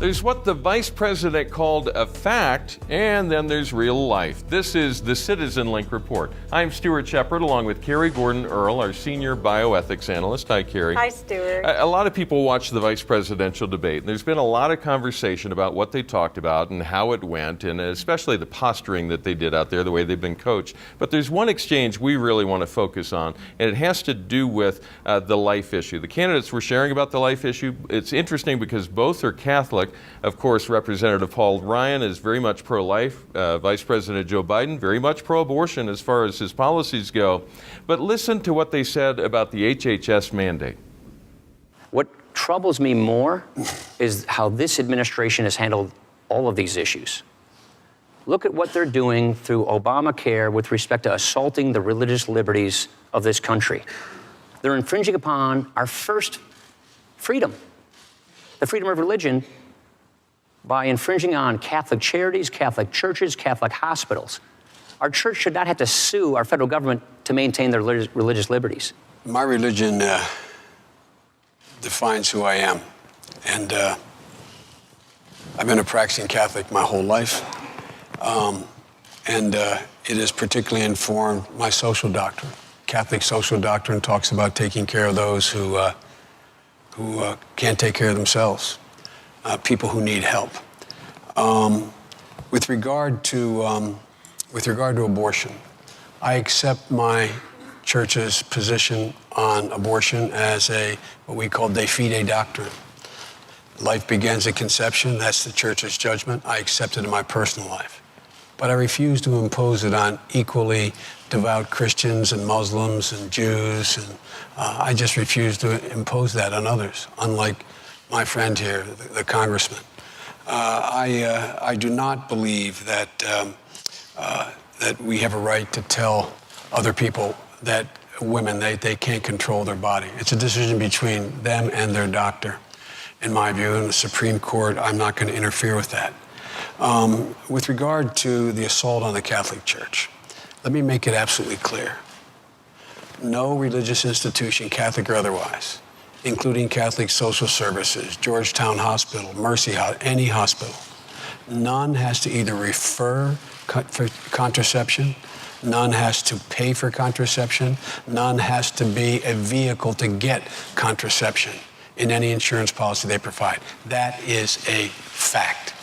There's what the vice president called a fact, and then there's real life. This is the CitizenLink report. I'm Stuart Shepard, along with Carrie Earll, our senior bioethics analyst. Hi, Carrie. Hi, Stuart. A lot of people watch the vice presidential debate, and there's been a lot of conversation about what they talked about and how it went, and especially the posturing that they did out there, the way they've been coached. But there's one exchange we really want to focus on, and it has to do with the life issue. The candidates were sharing about the life issue. It's interesting because both are Catholic. Of course, Representative Paul Ryan is very much pro-life. Vice President Joe Biden, very much pro-abortion as far as his policies go. But listen to what they said about the HHS mandate. What troubles me more is how this administration has handled all of these issues. Look at what they're doing through Obamacare with respect to assaulting the religious liberties of this country. They're infringing upon our first freedom, the freedom of religion, by infringing on Catholic charities, Catholic churches, Catholic hospitals. Our church should not have to sue our federal government to maintain their religious liberties. My religion defines who I am. And I've been a practicing Catholic my whole life. And it has particularly informed my social doctrine. Catholic social doctrine talks about taking care of those who can't take care of themselves. People who need help. With regard to abortion, I accept my church's position on abortion as what we call de fide doctrine. Life begins at conception. That's the church's judgment. I accept it in my personal life. But I refuse to impose it on equally devout Christians and Muslims and Jews. And I just refuse to impose that on others, unlike my friend here, the congressman. I do not believe that we have a right to tell other people that women, they can't control their body. It's a decision between them and their doctor, in my view. In the Supreme Court, I'm not going to interfere with that. With regard to the assault on the Catholic Church, let me make it absolutely clear. No religious institution, Catholic or otherwise, including Catholic Social Services, Georgetown Hospital, Mercy Hospital, any hospital. None has to either refer for contraception, none has to pay for contraception, none has to be a vehicle to get contraception in any insurance policy they provide. That is a fact.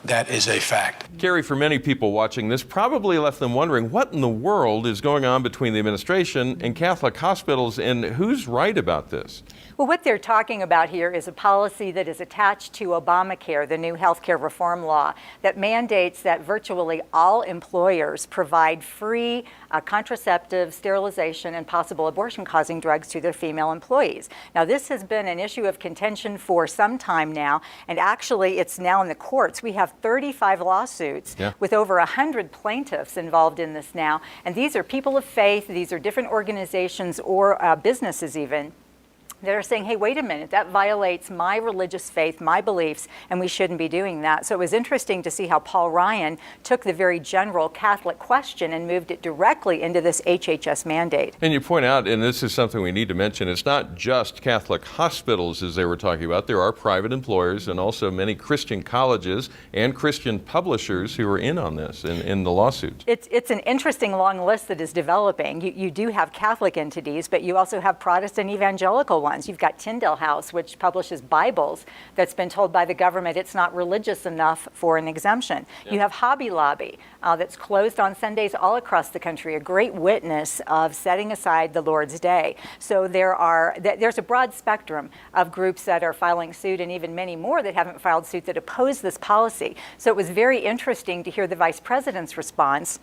That is a fact. Carrie, for many people watching this, probably left them wondering what in the world is going on between the administration and Catholic hospitals, and who's right about this? Well, what they're talking about here is a policy that is attached to Obamacare, the new health care reform law, that mandates that virtually all employers provide free contraceptive, sterilization, and possible abortion-causing drugs to their female employees. Now, this has been an issue of contention for some time now, and actually it's now in the courts. We have 35 lawsuits with over 100 plaintiffs involved in this now, and these are people of faith, these are different organizations or businesses even, that are saying, hey, wait a minute, that violates my religious faith, my beliefs, and we shouldn't be doing that. So it was interesting to see how Paul Ryan took the very general Catholic question and moved it directly into this HHS mandate. And you point out, and this is something we need to mention, it's not just Catholic hospitals, as they were talking about. There are private employers and also many Christian colleges and Christian publishers who are in on this in the lawsuits. It's an interesting long list that is developing. You do have Catholic entities, but you also have Protestant evangelical ones. You've got Tyndale House, which publishes Bibles that's been told by the government it's not religious enough for an exemption. You have Hobby Lobby that's closed on Sundays all across the country, a great witness of setting aside the Lord's Day. So there's a broad spectrum of groups that are filing suit, and even many more that haven't filed suit that oppose this policy. So it was very interesting to hear the vice president's response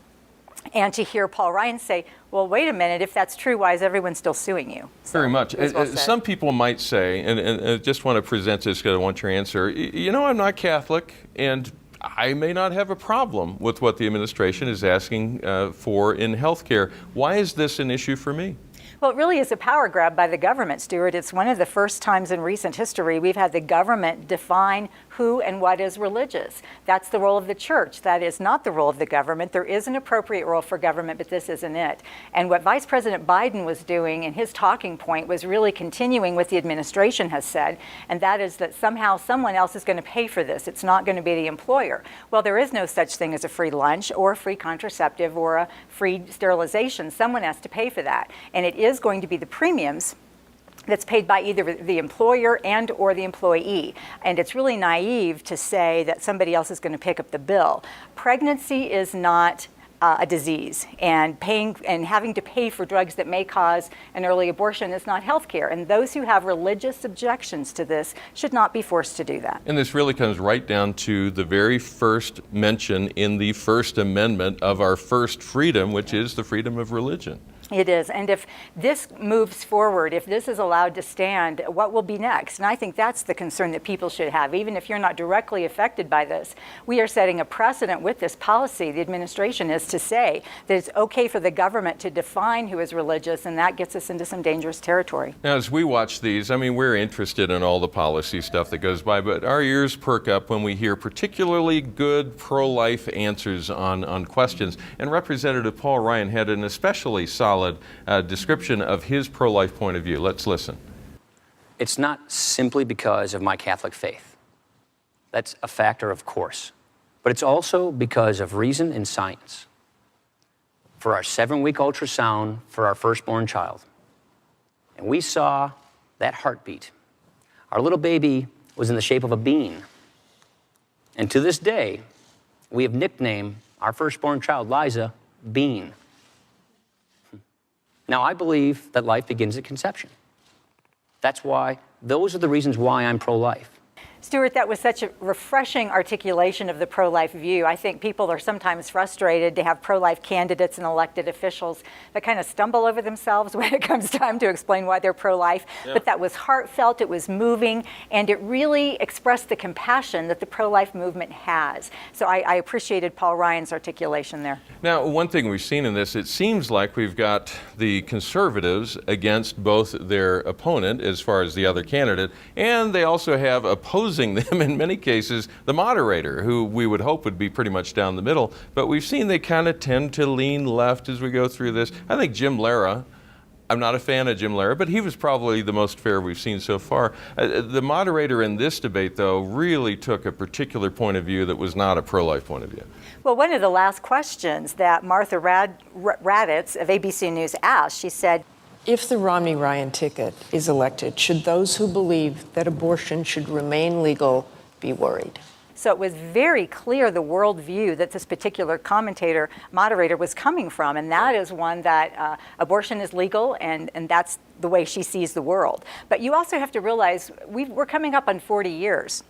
and to hear Paul Ryan say, well, wait a minute, if that's true, why is everyone still suing you? So, very much. Some people might say, and I just want to present this because I want your answer, you know, I'm not Catholic, and I may not have a problem with what the administration is asking for in health care. Why is this an issue for me? Well, it really is a power grab by the government, Stuart. It's one of the first times in recent history we've had the government define who and what is religious. That's the role of the church. That is not the role of the government. There is an appropriate role for government, but this isn't it. And what Vice President Biden was doing in his talking point was really continuing what the administration has said, and that is that somehow someone else is going to pay for this. It's not going to be the employer. Well, there is no such thing as a free lunch or a free contraceptive or a free sterilization. Someone has to pay for that. And it is going to be the premiums that's paid by either the employer and or the employee. And it's really naive to say that somebody else is going to pick up the bill. Pregnancy is not a disease, and having to pay for drugs that may cause an early abortion is not health care. And those who have religious objections to this should not be forced to do that. And this really comes right down to the very first mention in the First Amendment of our first freedom, which is the freedom of religion. It is. And if this moves forward, if this is allowed to stand, what will be next? And I think that's the concern that people should have. Even if you're not directly affected by this, we are setting a precedent with this policy. The administration is to say that it's okay for the government to define who is religious, and that gets us into some dangerous territory. Now, as we watch these, I mean, we're interested in all the policy stuff that goes by, but our ears perk up when we hear particularly good pro-life answers on questions. And Representative Paul Ryan had an especially solid description of his pro-life point of view. Let's listen. It's not simply because of my Catholic faith. That's a factor, of course. But it's also because of reason and science. For our 7-week ultrasound for our firstborn child, and we saw that heartbeat. Our little baby was in the shape of a bean. And to this day, we have nicknamed our firstborn child, Liza, Bean. Now, I believe that life begins at conception. Those are the reasons why I'm pro-life. Stuart, that was such a refreshing articulation of the pro-life view. I think people are sometimes frustrated to have pro-life candidates and elected officials that kind of stumble over themselves when it comes time to explain why they're pro-life. Yeah. But that was heartfelt, it was moving, and it really expressed the compassion that the pro-life movement has. So I appreciated Paul Ryan's articulation there. Now, one thing we've seen in this, it seems like we've got the conservatives against both their opponent as far as the other candidate, and they also have opposing them in many cases, the moderator, who we would hope would be pretty much down the middle. But we've seen they kind of tend to lean left as we go through this. I think Jim Lara, I'm not a fan of Jim Lara, but he was probably the most fair we've seen so far. The moderator in this debate, though, really took a particular point of view that was not a pro-life point of view. Well, one of the last questions that Martha Raddatz of ABC News asked, she said, if the Romney-Ryan ticket is elected, should those who believe that abortion should remain legal be worried? So it was very clear the worldview that this particular moderator was coming from, and that is one that abortion is legal, and that's the way she sees the world. But you also have to realize we're coming up on 40 years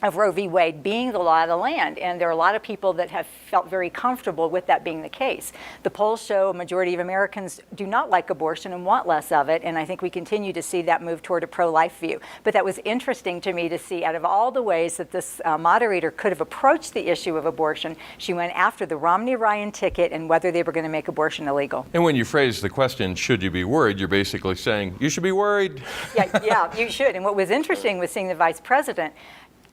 of Roe v. Wade being the law of the land, and there are a lot of people that have felt very comfortable with that being the case. The polls show a majority of Americans do not like abortion and want less of it, and I think we continue to see that move toward a pro-life view. But that was interesting to me to see, out of all the ways that this moderator could have approached the issue of abortion, she went after the Romney-Ryan ticket and whether they were going to make abortion illegal. And when you phrase the question, should you be worried, you're basically saying, you should be worried. Yeah, you should. And what was interesting was seeing the vice president.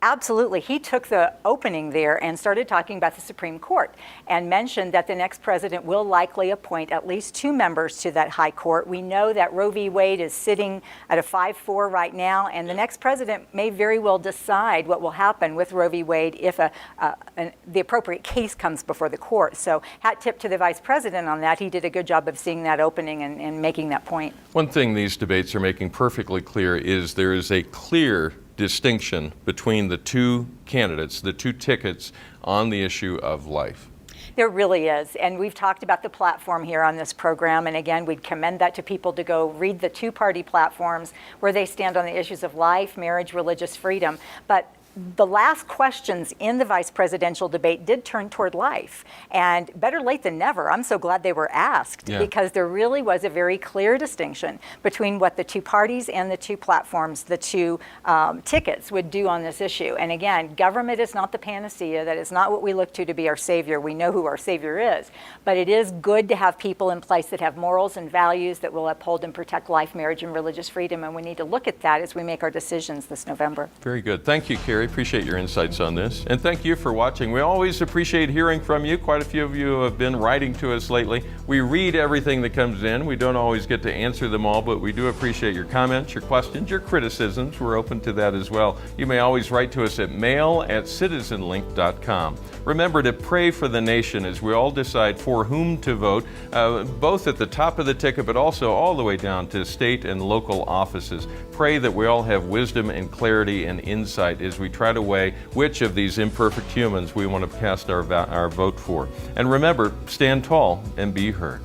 Absolutely. He took the opening there and started talking about the Supreme Court and mentioned that the next president will likely appoint at least 2 members to that high court. We know that Roe v. Wade is sitting at a 5-4 right now, and the next president may very well decide what will happen with Roe v. Wade if the appropriate case comes before the court. So hat tip to the vice president on that. He did a good job of seeing that opening and making that point. One thing these debates are making perfectly clear is there is a clear distinction between the two candidates, the two tickets on the issue of life. There really is, and we've talked about the platform here on this program, and again, we'd commend that to people to go read the two-party platforms where they stand on the issues of life, marriage, religious freedom. But the last questions in the vice presidential debate did turn toward life. And better late than never. I'm so glad they were asked, because there really was a very clear distinction between what the two parties and the two platforms, the two tickets would do on this issue. And again, government is not the panacea. That is not what we look to be our savior. We know who our savior is. But it is good to have people in place that have morals and values that will uphold and protect life, marriage, and religious freedom. And we need to look at that as we make our decisions this November. Very good. Thank you, Carrie. Appreciate your insights on this. And thank you for watching. We always appreciate hearing from you. Quite a few of you have been writing to us lately. We read everything that comes in. We don't always get to answer them all, but we do appreciate your comments, your questions, your criticisms. We're open to that as well. You may always write to us at mail@citizenlink.com. Remember to pray for the nation as we all decide for whom to vote, both at the top of the ticket, but also all the way down to state and local offices. Pray that we all have wisdom and clarity and insight as we try to weigh which of these imperfect humans we want to cast our vote for. And remember, stand tall and be heard.